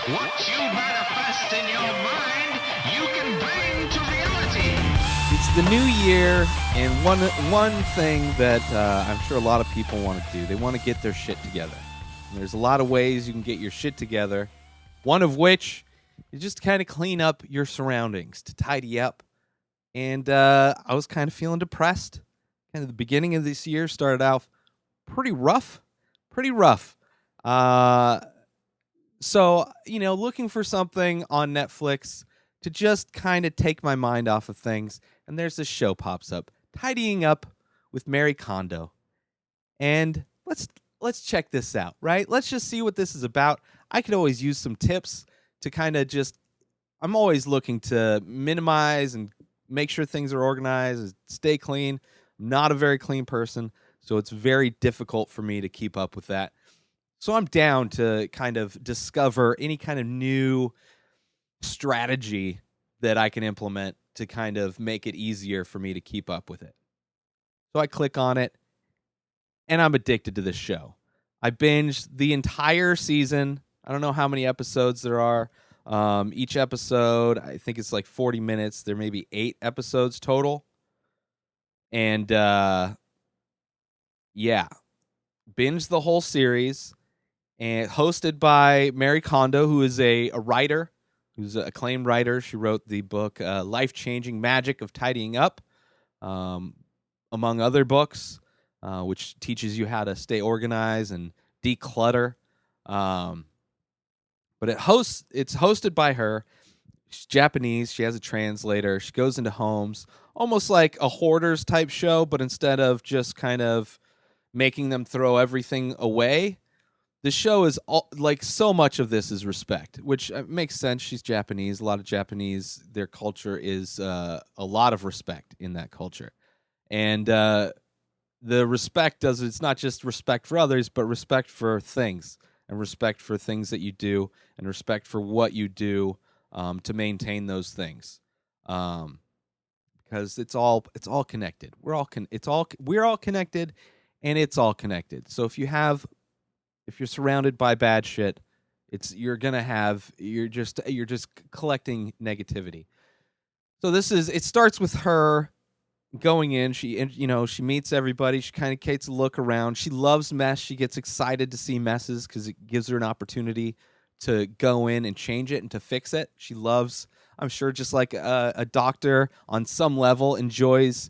What you manifest in your mind, you can bring to reality. It's the new year, and one thing that I'm sure a lot of people want to do, they want to get their shit together. And there's a lot of ways you can get your shit together, one of which is just kind of clean up your surroundings, to tidy up. And I was kind of feeling depressed. Kind of the beginning of this year started out pretty rough. Uh, so, looking for something on Netflix to just kind of take my mind off of things. And there's this show pops up, Tidying Up with Marie Kondo. And let's check this out, right? Let's just see what this is about. I could always use some tips to kind of just, I'm always looking to minimize and make sure things are organized and stay clean. I'm not a very clean person, so it's very difficult for me to keep up with that. So I'm down to kind of discover any kind of new strategy that I can implement to kind of make it easier for me to keep up with it. So I click on it, and I'm addicted to this show. I binged the entire season. I don't know how many episodes there are. Each episode, I think it's like 40 minutes. There may be 8 episodes total. And yeah, binged the whole series. And hosted by Marie Kondo, who is a writer, who's an acclaimed writer. She wrote the book Life-Changing Magic of Tidying Up, among other books, which teaches you how to stay organized and declutter. But it's hosted by her. She's Japanese. She has a translator. She goes into homes, almost like a hoarders type show, but instead of just kind of making them throw everything away, the show is like so much of this is respect, which makes sense. She's Japanese. A lot of Japanese, their culture is a lot of respect in that culture. And the respect it's not just respect for others, but respect for things, and respect for things that you do, and respect for what you do to maintain those things. Because it's all connected. We're all connected, and it's all connected. So if you're surrounded by bad shit, you're just collecting negativity. So it starts with her going in. She meets everybody. She kind of takes a look around. She loves mess. She gets excited to see messes because it gives her an opportunity to go in and change it and to fix it. She loves, I'm sure, just like a doctor on some level enjoys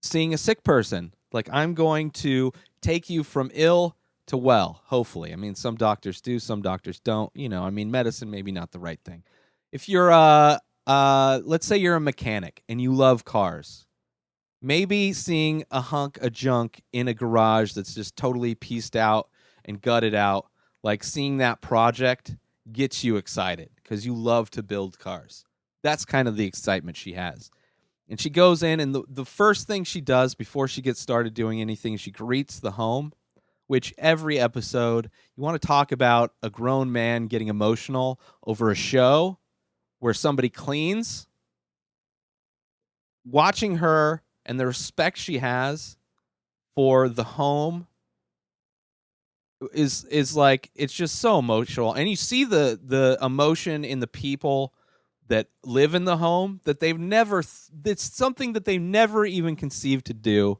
seeing a sick person. Like, I'm going to take you from ill to well, hopefully. I mean, some doctors do, some doctors don't. Medicine maybe not the right thing. If you're let's say you're a mechanic and you love cars, maybe seeing a hunk of junk in a garage that's just totally pieced out and gutted out, like seeing that project gets you excited because you love to build cars. That's kind of the excitement she has. And she goes in, and the first thing she does before she gets started doing anything, she greets the home, which every episode, you want to talk about a grown man getting emotional over a show where somebody cleans. Watching her and the respect she has for the home is like, it's just so emotional. And you see the emotion in the people that live in the home that it's something that they've never even conceived to do,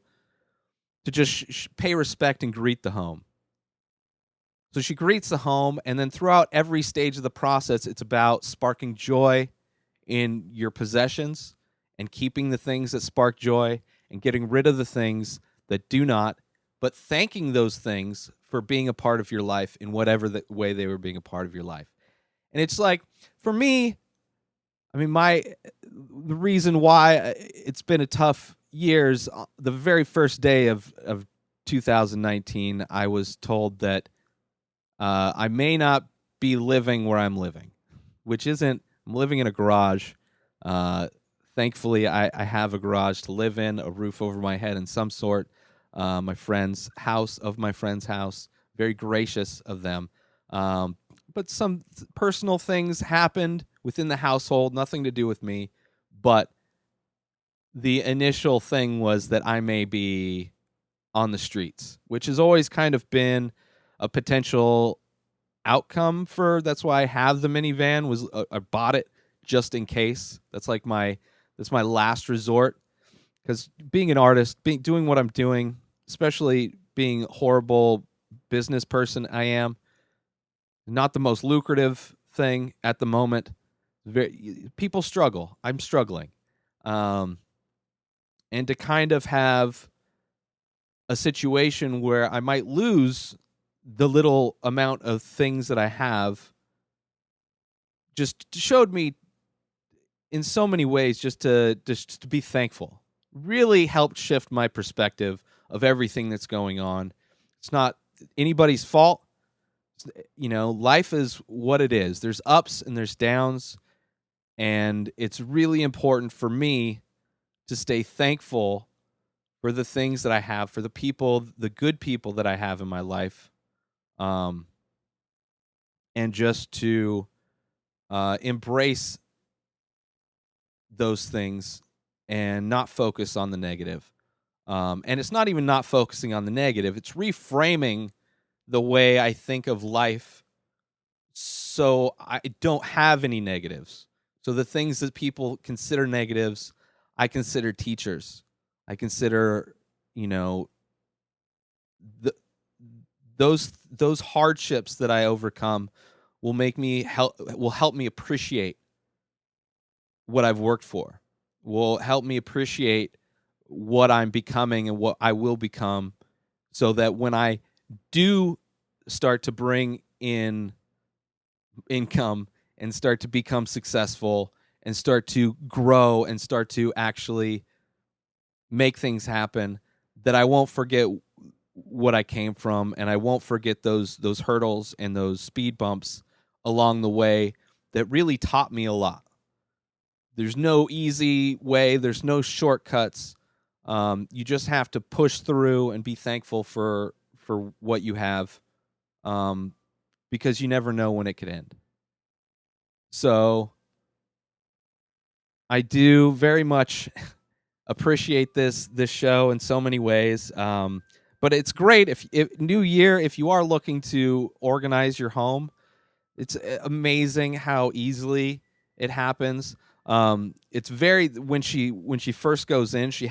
to just pay respect and greet the home. So she greets the home, and then throughout every stage of the process, it's about sparking joy in your possessions and keeping the things that spark joy and getting rid of the things that do not, but thanking those things for being a part of your life in whatever the way they were being a part of your life. And it's like, for me, I mean, the reason why it's been a tough years, the very first day of 2019, I was told that I may not be living where I'm living, which isn't, I'm living in a garage. Thankfully, I have a garage to live in, a roof over my head in some sort. My friend's house, very gracious of them. But some personal things happened within the household, nothing to do with me. But the initial thing was that I may be on the streets, which has always kind of been a potential outcome for. That's why I have the minivan. I bought it just in case. That's my last resort. Because being an artist, doing what I'm doing, especially being a horrible business person I am, not the most lucrative thing at the moment. People struggle. I'm struggling. And to kind of have a situation where I might lose the little amount of things that I have just showed me in so many ways just to be thankful. Really helped shift my perspective of everything that's going on. It's not anybody's fault. Life is what it is. There's ups and there's downs, and it's really important for me to stay thankful for the things that I have, for the people, the good people that I have in my life, and just to embrace those things and not focus on the negative. And it's not even not focusing on the negative. It's reframing the way I think of life so I don't have any negatives. So the things that people consider negatives, I consider teachers. I consider, the, those hardships that I overcome will help me appreciate what I've worked for. Will help me appreciate what I'm becoming and what I will become, so that when I do start to bring in income and start to become successful and start to grow and start to actually make things happen, that I won't forget what I came from, and I won't forget those hurdles and those speed bumps along the way that really taught me a lot. There's no easy way. There's no shortcuts. You just have to push through and be thankful for what you have, because you never know when it could end. So I do very much appreciate this show in so many ways. But it's great if New Year, if you are looking to organize your home, it's amazing how easily it happens. It's very when she first goes in, she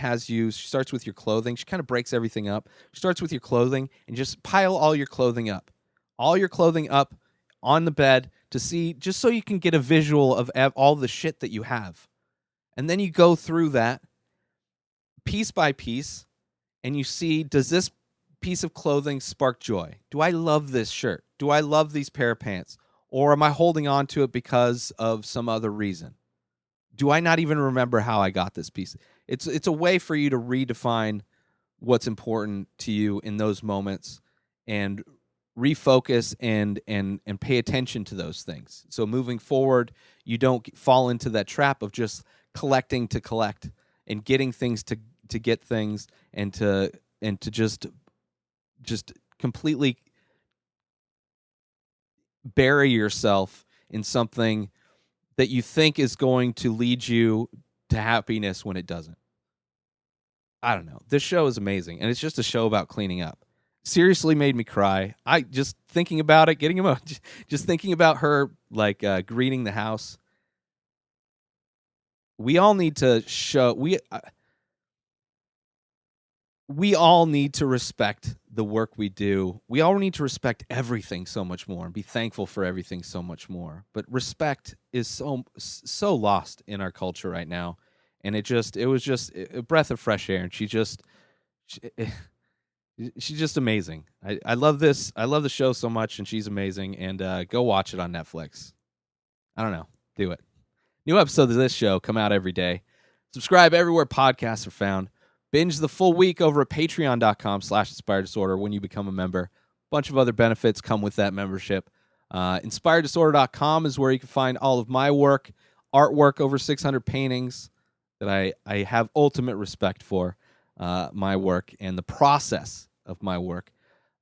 starts with your clothing. She kind of breaks everything up. She starts with your clothing and just pile all your clothing up on the bed to see, just so you can get a visual of all the shit that you have. And then you go through that piece by piece and you see, does this piece of clothing spark joy? Do I love this shirt? Do I love these pair of pants? Or am I holding on to it because of some other reason? Do I not even remember how I got this piece? It's a way for you to redefine what's important to you in those moments and refocus and pay attention to those things. So moving forward, you don't fall into that trap of just collecting to collect and getting things to get things, and to just completely bury yourself in something that you think is going to lead you to happiness when it doesn't. I don't know. This show is amazing, and it's just a show about cleaning up. Seriously made me cry. I just thinking about it, getting emotional, just thinking about her greeting the house. We all need to we all need to respect the work we do. We all need to respect everything so much more and be thankful for everything so much more. But respect is so lost in our culture right now, and it was just a breath of fresh air. And she's just amazing. I love this. I love the show so much, and she's amazing. And go watch it on Netflix. I don't know. Do it. New episodes of this show come out every day. Subscribe everywhere podcasts are found. Binge the full week over at patreon.com/inspireddisorder when you become a member. A bunch of other benefits come with that membership. Inspireddisorder.com is where you can find all of my work, artwork, over 600 paintings that I have ultimate respect for, my work and the process of my work.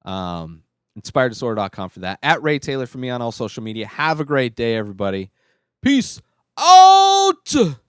Inspireddisorder.com for that. At Ray Taylor for me on all social media. Have a great day, everybody. Peace out!